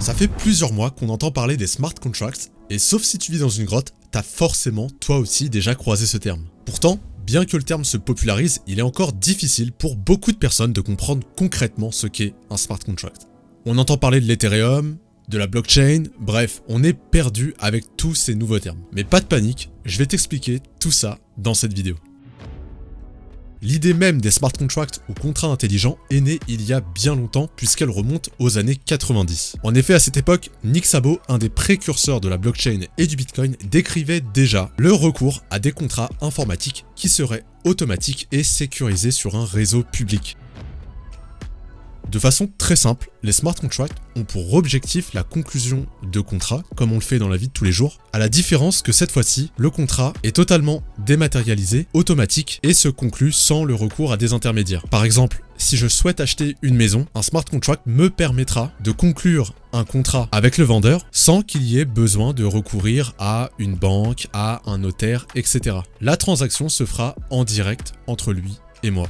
Ça fait plusieurs mois qu'on entend parler des smart contracts, et sauf si tu vis dans une grotte, t'as forcément toi aussi déjà croisé ce terme. Pourtant, bien que le terme se popularise, il est encore difficile pour beaucoup de personnes de comprendre concrètement ce qu'est un smart contract. On entend parler de l'Ethereum, de la blockchain, bref, on est perdu avec tous ces nouveaux termes. Mais pas de panique, je vais t'expliquer tout ça dans cette vidéo. L'idée même des smart contracts ou contrats intelligents est née il y a bien longtemps puisqu'elle remonte aux années 90. En effet, à cette époque, Nick Szabo, un des précurseurs de la blockchain et du Bitcoin, décrivait déjà le recours à des contrats informatiques qui seraient automatiques et sécurisés sur un réseau public. De façon très simple, les smart contracts ont pour objectif la conclusion de contrats, comme on le fait dans la vie de tous les jours, à la différence que cette fois-ci, le contrat est totalement dématérialisé, automatique et se conclut sans le recours à des intermédiaires. Par exemple, si je souhaite acheter une maison, un smart contract me permettra de conclure un contrat avec le vendeur sans qu'il y ait besoin de recourir à une banque, à un notaire, etc. La transaction se fera en direct entre lui et moi.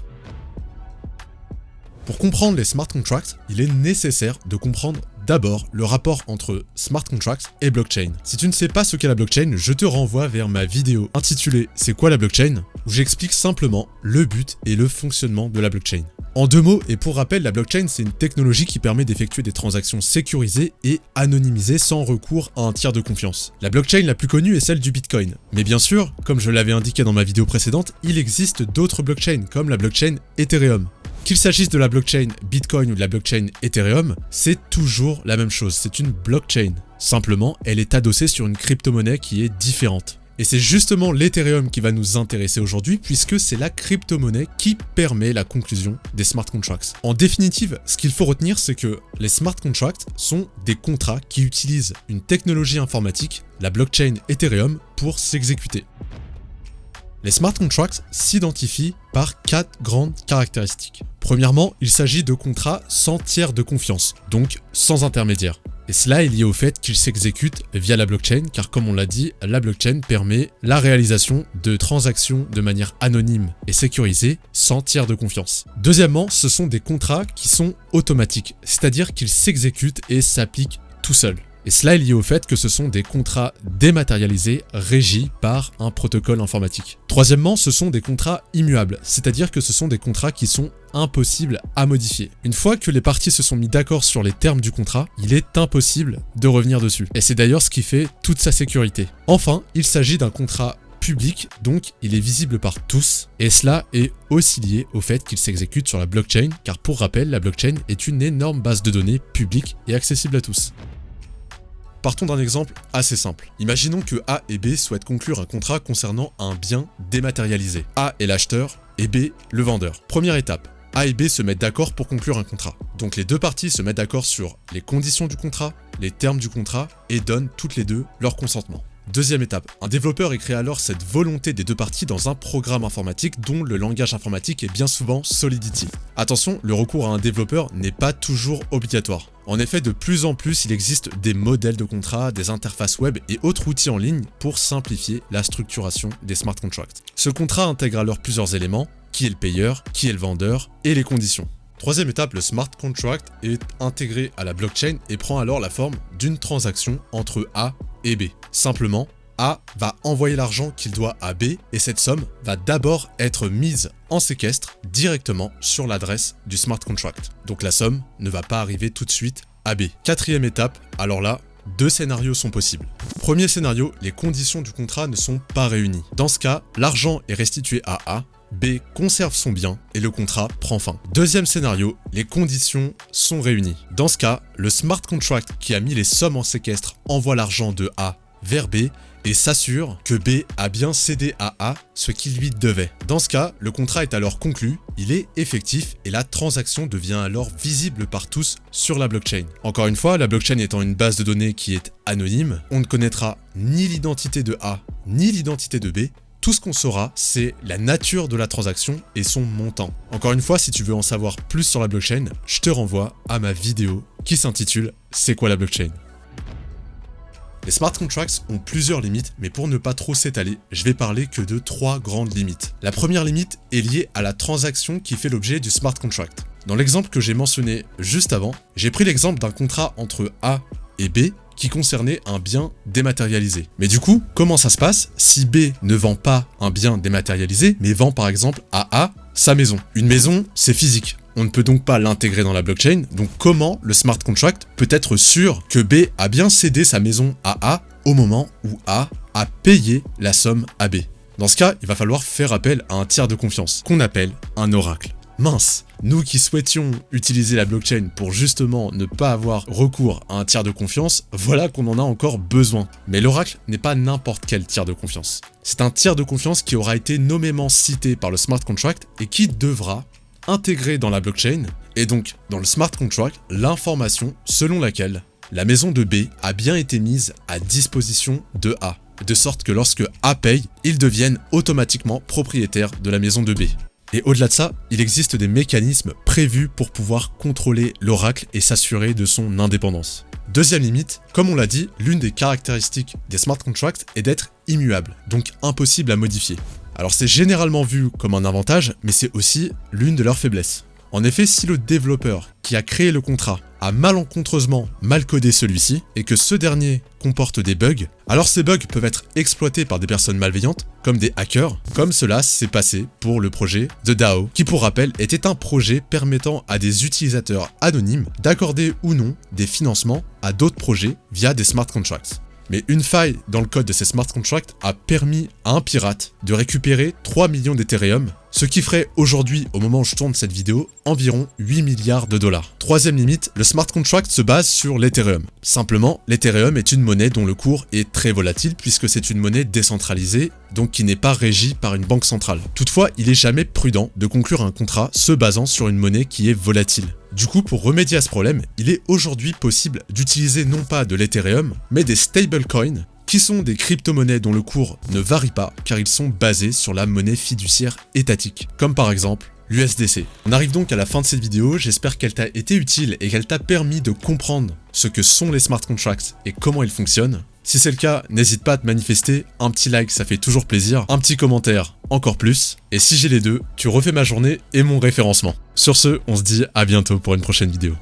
Pour comprendre les smart contracts, il est nécessaire de comprendre d'abord le rapport entre smart contracts et blockchain. Si tu ne sais pas ce qu'est la blockchain, je te renvoie vers ma vidéo intitulée « C'est quoi la blockchain ?», où j'explique simplement le but et le fonctionnement de la blockchain. En deux mots, et pour rappel, la blockchain c'est une technologie qui permet d'effectuer des transactions sécurisées et anonymisées sans recours à un tiers de confiance. La blockchain la plus connue est celle du Bitcoin. Mais bien sûr, comme je l'avais indiqué dans ma vidéo précédente, il existe d'autres blockchains comme la blockchain Ethereum. Qu'il s'agisse de la blockchain Bitcoin ou de la blockchain Ethereum, c'est toujours la même chose, c'est une blockchain. Simplement, elle est adossée sur une crypto-monnaie qui est différente. Et c'est justement l'Ethereum qui va nous intéresser aujourd'hui puisque c'est la crypto-monnaie qui permet la conclusion des smart contracts. En définitive, ce qu'il faut retenir, c'est que les smart contracts sont des contrats qui utilisent une technologie informatique, la blockchain Ethereum, pour s'exécuter. Les smart contracts s'identifient par 4 grandes caractéristiques. Premièrement, il s'agit de contrats sans tiers de confiance, donc sans intermédiaire. Et cela est lié au fait qu'ils s'exécutent via la blockchain, car comme on l'a dit, la blockchain permet la réalisation de transactions de manière anonyme et sécurisée, sans tiers de confiance. Deuxièmement, ce sont des contrats qui sont automatiques, c'est-à-dire qu'ils s'exécutent et s'appliquent tout seuls. Et cela est lié au fait que ce sont des contrats dématérialisés régis par un protocole informatique. Troisièmement, ce sont des contrats immuables, c'est-à-dire que ce sont des contrats qui sont impossibles à modifier. Une fois que les parties se sont mis d'accord sur les termes du contrat, il est impossible de revenir dessus. Et c'est d'ailleurs ce qui fait toute sa sécurité. Enfin, il s'agit d'un contrat public, donc il est visible par tous, et cela est aussi lié au fait qu'il s'exécute sur la blockchain, car pour rappel, la blockchain est une énorme base de données publique et accessible à tous. Partons d'un exemple assez simple. Imaginons que A et B souhaitent conclure un contrat concernant un bien dématérialisé. A est l'acheteur et B le vendeur. Première étape, A et B se mettent d'accord pour conclure un contrat. Donc les deux parties se mettent d'accord sur les conditions du contrat, les termes du contrat et donnent toutes les deux leur consentement. Deuxième étape, un développeur écrit alors cette volonté des deux parties dans un programme informatique dont le langage informatique est bien souvent Solidity. Attention, le recours à un développeur n'est pas toujours obligatoire. En effet, de plus en plus, il existe des modèles de contrats, des interfaces web et autres outils en ligne pour simplifier la structuration des smart contracts. Ce contrat intègre alors plusieurs éléments, qui est le payeur, qui est le vendeur et les conditions. Troisième étape, le smart contract est intégré à la blockchain et prend alors la forme d'une transaction entre A et B. Simplement, A va envoyer l'argent qu'il doit à B et cette somme va d'abord être mise en séquestre directement sur l'adresse du smart contract. Donc la somme ne va pas arriver tout de suite à B. Quatrième étape, alors là, deux scénarios sont possibles. Premier scénario, les conditions du contrat ne sont pas réunies. Dans ce cas, l'argent est restitué à A, B conserve son bien et le contrat prend fin. Deuxième scénario, les conditions sont réunies. Dans ce cas, le smart contract qui a mis les sommes en séquestre envoie l'argent de A vers B et s'assure que B a bien cédé à A ce qu'il lui devait. Dans ce cas, le contrat est alors conclu, il est effectif et la transaction devient alors visible par tous sur la blockchain. Encore une fois, la blockchain étant une base de données qui est anonyme, on ne connaîtra ni l'identité de A ni l'identité de B. Tout ce qu'on saura, c'est la nature de la transaction et son montant. Encore une fois, si tu veux en savoir plus sur la blockchain, je te renvoie à ma vidéo qui s'intitule « C'est quoi la blockchain ?» Les smart contracts ont plusieurs limites, mais pour ne pas trop s'étaler, je vais parler que de 3 grandes limites. La première limite est liée à la transaction qui fait l'objet du smart contract. Dans l'exemple que j'ai mentionné juste avant, j'ai pris l'exemple d'un contrat entre A et B qui concernait un bien dématérialisé. Mais du coup, comment ça se passe si B ne vend pas un bien dématérialisé, mais vend par exemple à A sa maison? Une maison, c'est physique. On ne peut donc pas l'intégrer dans la blockchain, donc comment le smart contract peut être sûr que B a bien cédé sa maison à A au moment où A a payé la somme à B? Dans ce cas, il va falloir faire appel à un tiers de confiance, qu'on appelle un oracle. Mince, nous qui souhaitions utiliser la blockchain pour justement ne pas avoir recours à un tiers de confiance, voilà qu'on en a encore besoin. Mais l'oracle n'est pas n'importe quel tiers de confiance. C'est un tiers de confiance qui aura été nommément cité par le smart contract et qui devra intégrer dans la blockchain, et donc dans le smart contract, l'information selon laquelle la maison de B a bien été mise à disposition de A, de sorte que lorsque A paye, ils deviennent automatiquement propriétaires de la maison de B. Et au-delà de ça, il existe des mécanismes prévus pour pouvoir contrôler l'oracle et s'assurer de son indépendance. Deuxième limite, comme on l'a dit, l'une des caractéristiques des smart contracts est d'être immuable, donc impossible à modifier. Alors c'est généralement vu comme un avantage, mais c'est aussi l'une de leurs faiblesses. En effet, si le développeur qui a créé le contrat a malencontreusement mal codé celui-ci et que ce dernier comporte des bugs, alors ces bugs peuvent être exploités par des personnes malveillantes, comme des hackers, comme cela s'est passé pour le projet de DAO, qui pour rappel était un projet permettant à des utilisateurs anonymes d'accorder ou non des financements à d'autres projets via des smart contracts. Mais une faille dans le code de ces smart contracts a permis à un pirate de récupérer 3 millions d'Ethereum, ce qui ferait aujourd'hui, au moment où je tourne cette vidéo, environ 8 milliards de dollars. Troisième limite, le smart contract se base sur l'Ethereum. Simplement, l'Ethereum est une monnaie dont le cours est très volatile puisque c'est une monnaie décentralisée, donc qui n'est pas régie par une banque centrale. Toutefois, il est jamais prudent de conclure un contrat se basant sur une monnaie qui est volatile. Du coup, pour remédier à ce problème, il est aujourd'hui possible d'utiliser non pas de l'Ethereum, mais des stablecoins, qui sont des crypto-monnaies dont le cours ne varie pas car ils sont basés sur la monnaie fiduciaire étatique, comme par exemple l'USDC. On arrive donc à la fin de cette vidéo, j'espère qu'elle t'a été utile et qu'elle t'a permis de comprendre ce que sont les smart contracts et comment ils fonctionnent. Si c'est le cas, n'hésite pas à te manifester, un petit like ça fait toujours plaisir, un petit commentaire encore plus, et si j'ai les deux, tu refais ma journée et mon référencement. Sur ce, on se dit à bientôt pour une prochaine vidéo.